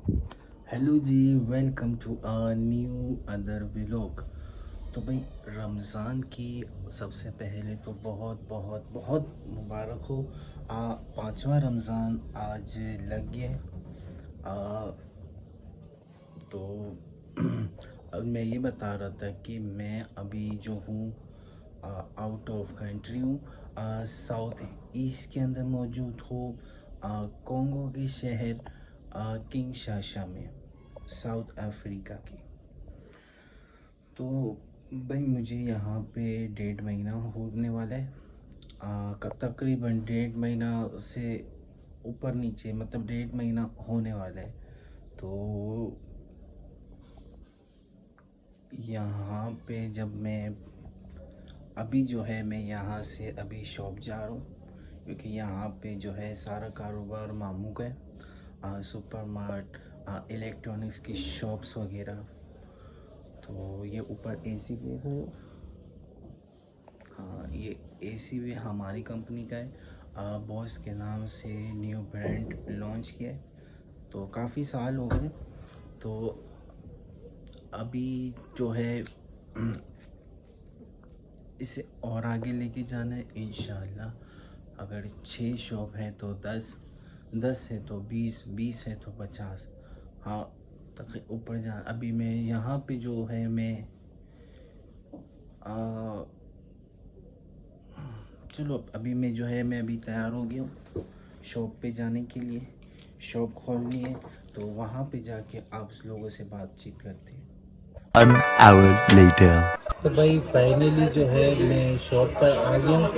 Hello ji, welcome to a new other vlog. तो भाई, रमज़ान की सबसे पहले तो बहुत बहुत बहुत मुबारक हो। पांचवा रमज़ान आज लग गया है। आ, तो अब मैं ये बता रहा था कि मैं अभी जो हूँ आउट ऑफ कंट्री हूँ। साउथ ईस्ट के अंदर मौजूद हूँ, कॉन्गो के शहर किंगशाशा में, साउथ अफ्रीका की। तो भाई, मुझे यहाँ पे 1.5 महीना होने वाला है। तकरीबन 1.5 महीना से ऊपर नीचे, मतलब 1.5 महीना होने वाला है। तो यहाँ पे जब मैं अभी जो है, मैं यहाँ से अभी शॉप जा रहा हूँ, क्योंकि यहाँ पे जो है सारा कारोबार मामू का है। सुपर मार्ट, इलेक्ट्रॉनिक्स की शॉप्स वगैरह। तो ये ऊपर एसी देख रहे हो। हाँ, ये एसी भी हमारी कंपनी का है। बॉस के नाम से न्यू ब्रांड लॉन्च किया है, तो काफ़ी साल हो गए। तो अभी जो है इसे और आगे लेके जाना है इंशाल्लाह। अगर 6 शॉप है तो 10, 10 है तो 20, 20 है तो 50। हाँ, तक ऊपर जा। अभी मैं यहाँ पे जो है, मैं आ, चलो अभी मैं जो है, मैं अभी तैयार हो गया हूँ शॉप पे जाने के लिए। शॉप खोलनी है, तो वहाँ पे जाके आप लोगों से बातचीत करते हैं। An hour later. तो भाई फाइनली जो है मैं शॉप पर आ गया हूँ।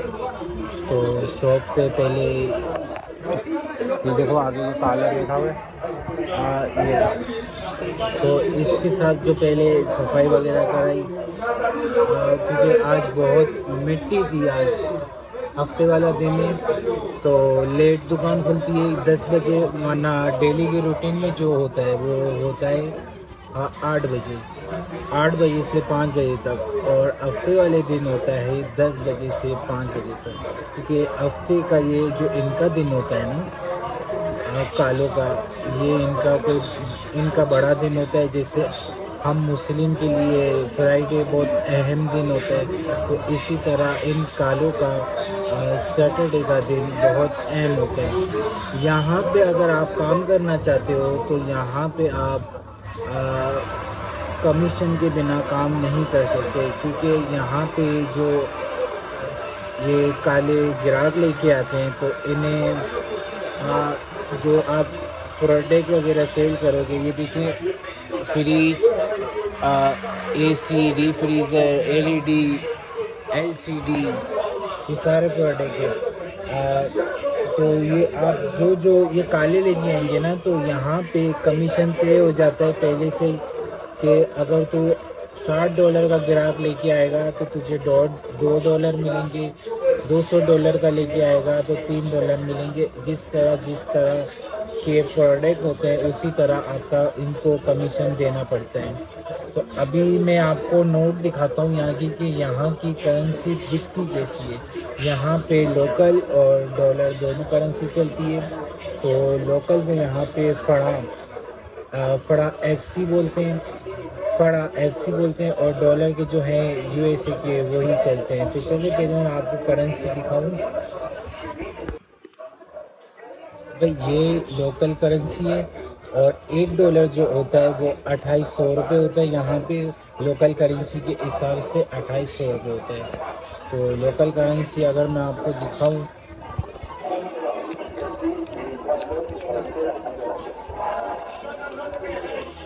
तो शॉप पे पहले ये देखो, आगे जो ताला बैठा हुआ है, ये। तो इसके साथ जो पहले सफाई वगैरह कराई, क्योंकि आज बहुत मिट्टी थी। आज हफ्ते वाला दिन है, तो लेट दुकान खुलती है 10 बजे, वरना डेली के रूटीन में जो होता है वो होता है 8 बजे, 8 बजे से 5 बजे तक। और हफ्ते वाले दिन होता है 10 बजे से 5 बजे तक, क्योंकि हफ्ते का ये जो इनका दिन होता है ना, कालों का, ये इनका कोई इनका बड़ा दिन होता है। जैसे हम मुस्लिम के लिए फ्राइडे बहुत अहम दिन होता है, तो इसी तरह इन कालों का सैटरडे का दिन बहुत अहम होता है। यहाँ पे अगर आप काम करना चाहते हो तो यहाँ पे आप कमीशन के बिना काम नहीं कर सकते, क्योंकि यहाँ पे जो ये काले ग्राहक लेके आते हैं, तो इन्हें जो आप प्रोडक्ट वगैरह सेल करोगे, ये देखिए, fridge, AC, deep freezer, LED, LCD, ये सारे प्रोडक्ट है। तो ये आप जो ये काले लेके आएंगे ना, तो यहाँ पे कमीशन तय हो जाता है पहले से ही, कि अगर तू $60 का ग्राहक लेके आएगा तो तुझे $2 मिलेंगे, $200 का लेके आएगा तो $3 मिलेंगे। जिस तरह के प्रोडक्ट होते हैं, उसी तरह आपका इनको कमीशन देना पड़ता है। तो अभी मैं आपको नोट दिखाता हूँ यहाँ की, कि यहाँ की करेंसी दिखती कैसी है। यहाँ पे लोकल और डॉलर दोनों करेंसी चलती है। तो लोकल में यहाँ पे फड़ा एफसी बोलते हैं, और डॉलर के जो है यूएसए के वही चलते हैं। तो चलिए पहले मैं आपको करेंसी दिखाऊँ। भाई, ये लोकल करेंसी है, और $1 जो होता है वो 2800 होता है। यहाँ पे लोकल करेंसी के हिसाब से 2800 होता है। तो लोकल करेंसी अगर मैं आपको दिखाऊं,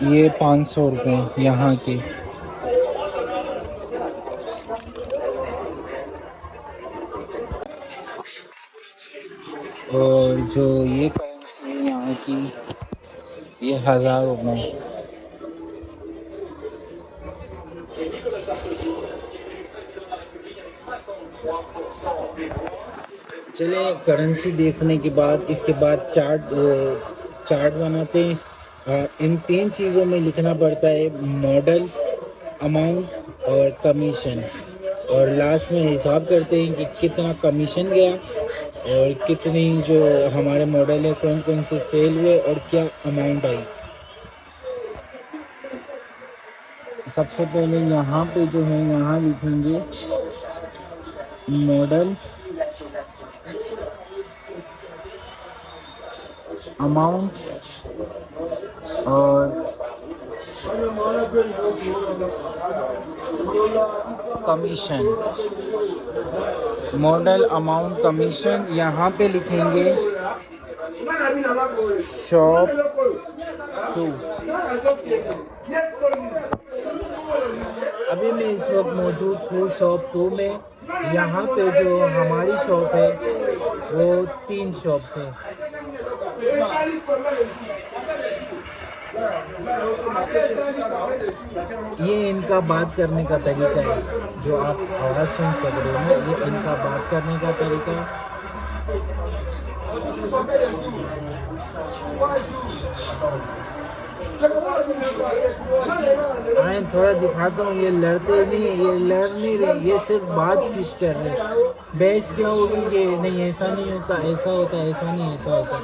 ये ₹500 यहाँ के। और जो ये करेंसी है यहाँ की, ये ₹1000। चले करेंसी देखने के बाद, इसके बाद चार्ट बनाते हैं। इन 3 चीज़ों में लिखना पड़ता है: मॉडल, अमाउंट और कमीशन। और लास्ट में हिसाब करते हैं कि कितना कमीशन गया, और कितनी जो हमारे मॉडल है, कौन कौन से सेल हुए, और क्या अमाउंट आई। सबसे पहले यहाँ पे जो है यहाँ लिखेंगे मॉडल अमाउंट और कमीशन। मॉडल अमाउंट कमीशन यहाँ पे लिखेंगे शॉप 2। अभी मैं इस वक्त मौजूद हूँ शॉप 2 में। यहाँ पे जो हमारी शॉप है वो 3 शॉप्स हैं। ये इनका बात करने का तरीका है, जो आप आवाज़ सुन सक रहे हो, ये इनका बात करने का तरीका है। आए थोड़ा दिखाता हूँ, ये लड़ते नहीं, ये लड़ नहीं रहे, ये सिर्फ बातचीत कर रहे। बहस क्या होगी कि नहीं ऐसा नहीं होता, ऐसा होता, ऐसा नहीं ऐसा होता।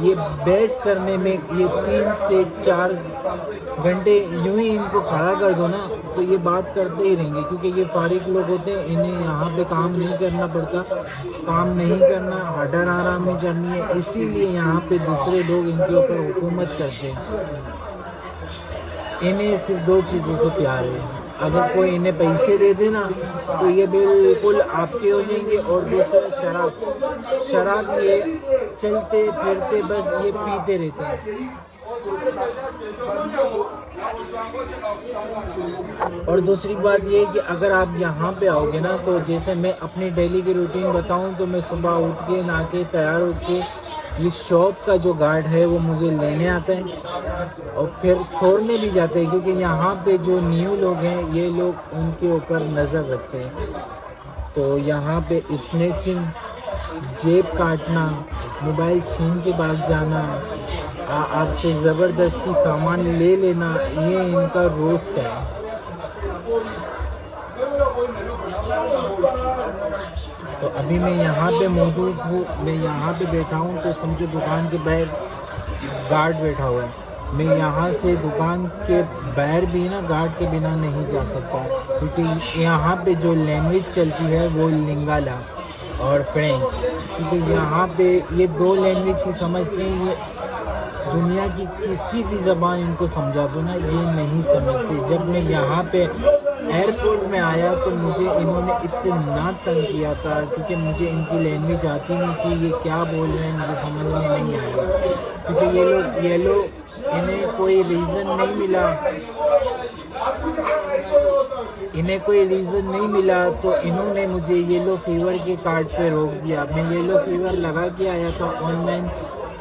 ये बहस करने में ये 3 से 4 घंटे यूं ही इनको खड़ा कर दो ना तो ये बात करते ही रहेंगे, क्योंकि ये फारिग लोग होते हैं, इन्हें यहाँ पे काम नहीं करना पड़ता, काम नहीं करना, हडर आराम नहीं करनी है, इसीलिए यहाँ पे दूसरे लोग इनके ऊपर हुकूमत करते हैं। इन्हें सिर्फ 2 चीज़ों से प्यार है, अगर कोई इन्हें पैसे दे देना तो ये बिल्कुल आपके हो जाएंगे। और दूसरा शराब ये चलते फिरते बस ये पीते रहते हैं। और दूसरी बात ये है कि अगर आप यहाँ पे आओगे ना तो जैसे मैं अपनी डेली की रूटीन बताऊँ तो मैं सुबह उठ के नहा के तैयार होके ये शॉप का जो गार्ड है वो मुझे लेने आता है और फिर छोड़ने भी जाते हैं, क्योंकि यहाँ पे जो न्यू लोग हैं ये लोग उनके ऊपर नज़र रखते हैं। तो यहाँ पे स्नैचिंग, जेब काटना, मोबाइल छीन के भाग जाना, आपसे ज़बरदस्ती सामान ले लेना, ये इनका रोज़ का है। तो अभी मैं यहाँ पे मौजूद हूँ, मैं यहाँ पे बैठा हूँ तो समझो दुकान के बाहर गार्ड बैठा हुआ है। मैं यहाँ से दुकान के बाहर भी ना गार्ड के बिना नहीं जा सकता, क्योंकि यहाँ पे जो लैंग्वेज चलती है वो लिंगाला और फ्रेंच, क्योंकि यहाँ पे ये 2 लैंग्वेज ही समझते हैं। ये दुनिया की किसी भी ज़बान इनको समझा दो ना ये नहीं समझते। जब मैं यहाँ पे एयरपोर्ट में आया तो मुझे इन्होंने इतना तंग किया था, क्योंकि मुझे इनकी लैंग्वेज आती नहीं थी, ये क्या बोल रहे हैं मुझे समझ में नहीं आया, क्योंकि ये लोग इन्हें कोई रीज़न नहीं मिला तो इन्होंने मुझे येलो फीवर के कार्ड पे रोक दिया। मैं येलो फीवर लगा के आया था ऑनलाइन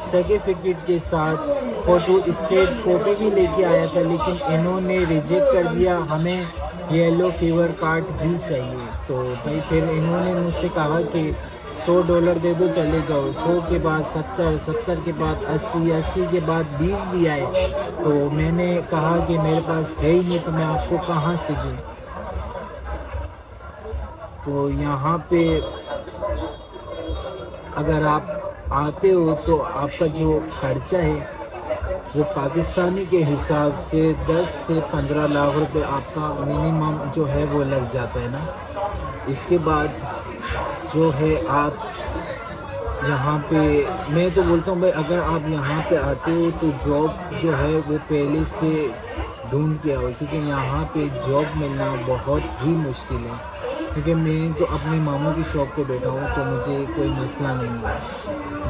सर्टिफिकेट के साथ, फ़ोटो स्टेट कॉपी भी लेके आया था, लेकिन इन्होंने रिजेक्ट कर दिया, हमें येलो फीवर कार्ड भी चाहिए। तो भाई फिर इन्होंने मुझसे कहा कि $100 दे दो चले जाओ। 100 के बाद 70, 70 के बाद 80, 80 के बाद 20 भी आए। तो मैंने कहा कि मेरे पास है ही नहीं तो मैं आपको कहाँ से दूँ। तो यहाँ पे अगर आप आते हो तो आपका जो खर्चा है वो पाकिस्तानी के हिसाब से 10 से 15 लाख रुपए आपका मिनिमम जो है वो लग जाता है ना। इसके बाद जो है आप यहाँ पे, मैं तो बोलता हूँ भाई अगर आप यहाँ पे आते हो तो जॉब जो है वो पहले से ढूंढ के आओ, क्योंकि यहाँ पे जॉब मिलना बहुत ही मुश्किल है। क्योंकि मैं तो अपनी मामू की शॉप पे बैठा हूँ तो मुझे कोई मसला नहीं है,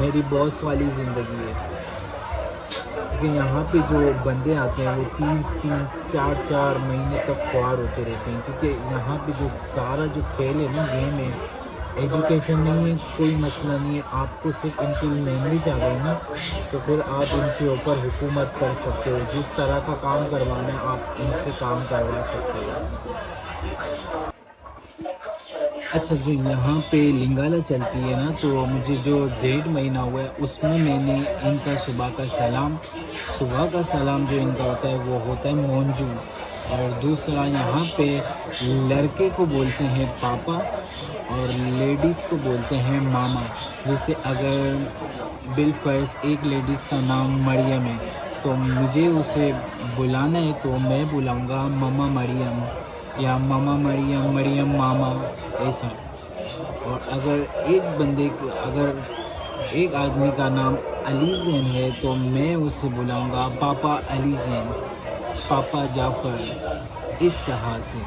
मेरी बॉस वाली ज़िंदगी है। लेकिन यहाँ पे जो बंदे आते हैं वो 3-3, 4-4 महीने तक ख्वार होते रहते हैं, क्योंकि यहाँ पे जो सारा जो खेल है ना, गेम है, एजुकेशन नहीं है, कोई मसला नहीं है, आपको सिर्फ इनकी लैंग्वेज आ गई ना तो फिर आप इनके ऊपर हुकूमत कर सकते हो। जिस तरह का काम करवाना है आप इनसे काम करवा सकते हो। अच्छा जी, यहाँ पे लिंगाला चलती है ना, तो मुझे जो 1.5 महीना हुआ है उसमें मैंने इनका सुबह का सलाम जो इनका होता है वो होता है मोंजू। और दूसरा यहाँ पे लड़के को बोलते हैं पापा और लेडीज़ को बोलते हैं मामा। जैसे अगर बिलफर्ज एक लेडीज़ का नाम मरियम है तो मुझे उसे बुलाना है तो मैं बुलाऊंगा मामा मरियम या मामा मरियम, मरियम मामा, ऐसा। और अगर एक आदमी का नाम अली ज़ैन है तो मैं उसे बुलाऊंगा पापा अली ज़ैन, पापा जाफ़र, इस तरह से।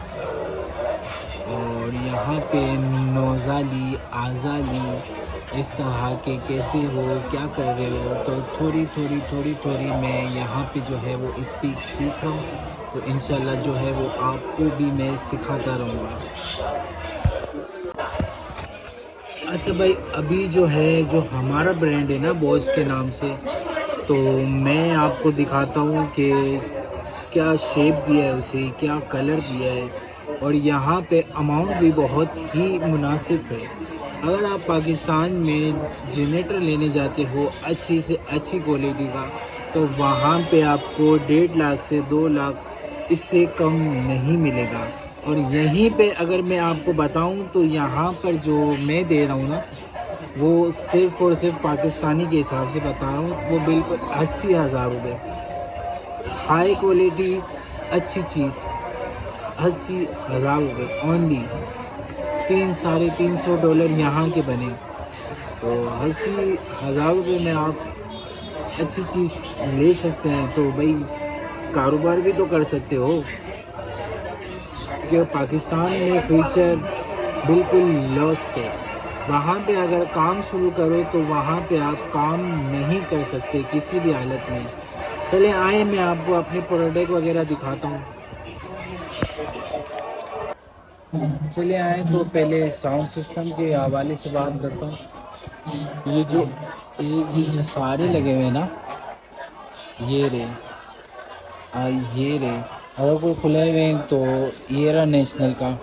और यहाँ पे नौज़ाली, आज़ाली, इस तरह के कैसे हो, क्या कर रहे हो, तो थोड़ी मैं यहाँ पे जो है वो स्पीक सीख रहा हूँ। तो इंशाल्लाह जो है वो आपको भी मैं सिखाता रहूँगा। अच्छा भाई, अभी जो है जो हमारा ब्रांड है ना बॉस के नाम से, तो मैं आपको दिखाता हूँ कि क्या शेप दिया है उसे, क्या कलर दिया है। और यहाँ पे अमाउंट भी बहुत ही मुनासिब है। अगर आप पाकिस्तान में जनरेटर लेने जाते हो अच्छी से अच्छी क्वालिटी का, तो वहाँ पे आपको 1.5 लाख से 2 लाख इससे कम नहीं मिलेगा। और यहीं पे अगर मैं आपको बताऊं तो यहाँ पर जो मैं दे रहा हूँ ना, वो सिर्फ़ और सिर्फ पाकिस्तानी के हिसाब से बता रहा हूँ, वो बिल्कुल 80,000 रुपये, हाई क्वालिटी अच्छी चीज़, 80,000 रुपये ओनली। 300-350 डॉलर यहाँ के बने, तो 80,000 रुपये में आप अच्छी चीज़ ले सकते हैं। तो भाई कारोबार भी तो कर सकते हो, क्योंकि पाकिस्तान में फ्यूचर बिल्कुल लॉस्ट है। वहाँ पे अगर काम शुरू करो तो वहाँ पे आप काम नहीं कर सकते किसी भी हालत में। चले आए, मैं आपको अपनी प्रोडक्ट वगैरह दिखाता हूँ। चले आए तो पहले साउंड सिस्टम के हवाले से बात करता हूँ। ये जो सारे लगे हुए हैं ना, ये रे अगर कोई खुले हुए हैं तो ये रहा नेशनल का,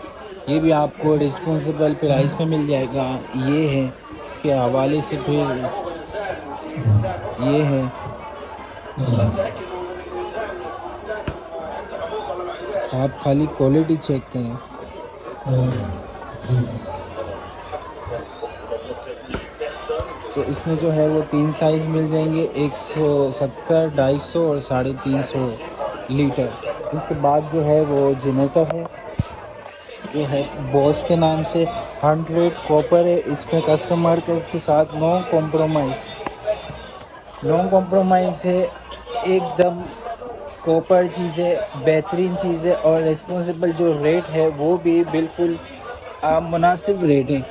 ये भी आपको रिस्पॉन्सिबल प्राइस में मिल जाएगा। ये है इसके हवाले से, फिर ये है, आप खाली क्वालिटी चेक करें। तो इसमें जो है वो 3 साइज़ मिल जाएंगे, 170, 250 और 350 लीटर। इसके बाद जो है वो जनरेटर है, जो है बॉस के नाम से 100 कॉपर है। इसमें कस्टमर के इसके साथ नो कॉम्प्रोमाइज़ है, एकदम कॉपर चीज़ है, बेहतरीन चीज़ है। और रिस्पॉन्सिबल जो रेट है वो भी बिल्कुल मुनासिब रेट है।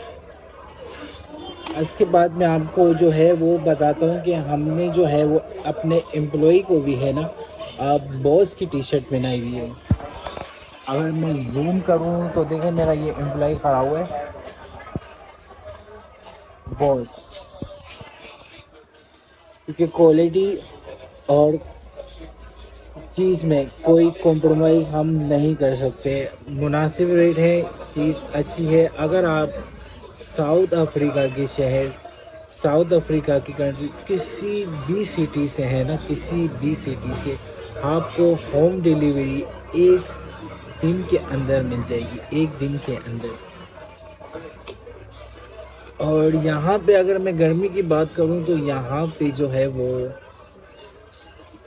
इसके बाद मैं आपको जो है वो बताता हूँ कि हमने जो है वो अपने एम्प्लॉई को भी है ना बॉस की टी शर्ट पहनाई हुई है। अगर मैं जूम करूँ तो देखें, मेरा ये एम्प्लॉई खड़ा हुआ है, बॉस। क्योंकि क्वालिटी और चीज़ में कोई कॉम्प्रोमाइज़ हम नहीं कर सकते, मुनासिब रेट है, चीज़ अच्छी है। अगर आप साउथ अफ्रीका के शहर, साउथ अफ्रीका की कंट्री किसी भी सिटी से है ना, किसी भी सिटी से आपको होम डिलीवरी 1 दिन के अंदर मिल जाएगी, 1 दिन के अंदर। और यहाँ पे अगर मैं गर्मी की बात करूँ तो यहाँ पे जो है वो,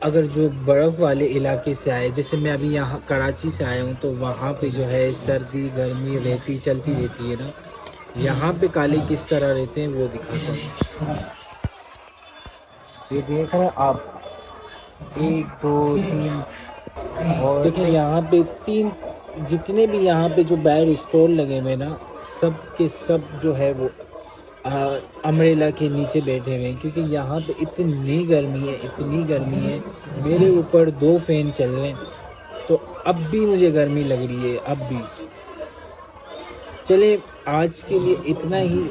अगर जो बर्फ़ वाले इलाके से आए, जैसे मैं अभी यहाँ कराची से आया हूँ, तो वहाँ पे जो है सर्दी गर्मी चलती रहती है ना। यहाँ पे काले किस तरह रहते हैं वो दिखाता हूँ। ये देख रहे हैं आप, 1 2 3, और देखिए यहाँ पे 3, जितने भी यहाँ पे जो बाहर स्टॉल लगे हुए ना, सब के सब जो है वो अम्ब्रेला के नीचे बैठे हुए हैं। क्योंकि यहाँ पे इतनी गर्मी है, मेरे ऊपर 2 फैन चल रहे हैं, तो अब भी मुझे गर्मी लग रही है, अब भी। चले आज के लिए इतना ही,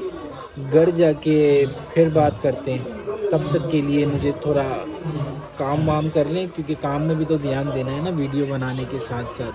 घर जाके फिर बात करते हैं। तब तक के लिए मुझे थोड़ा काम वाम कर लें, क्योंकि काम में भी तो ध्यान देना है ना वीडियो बनाने के साथ साथ।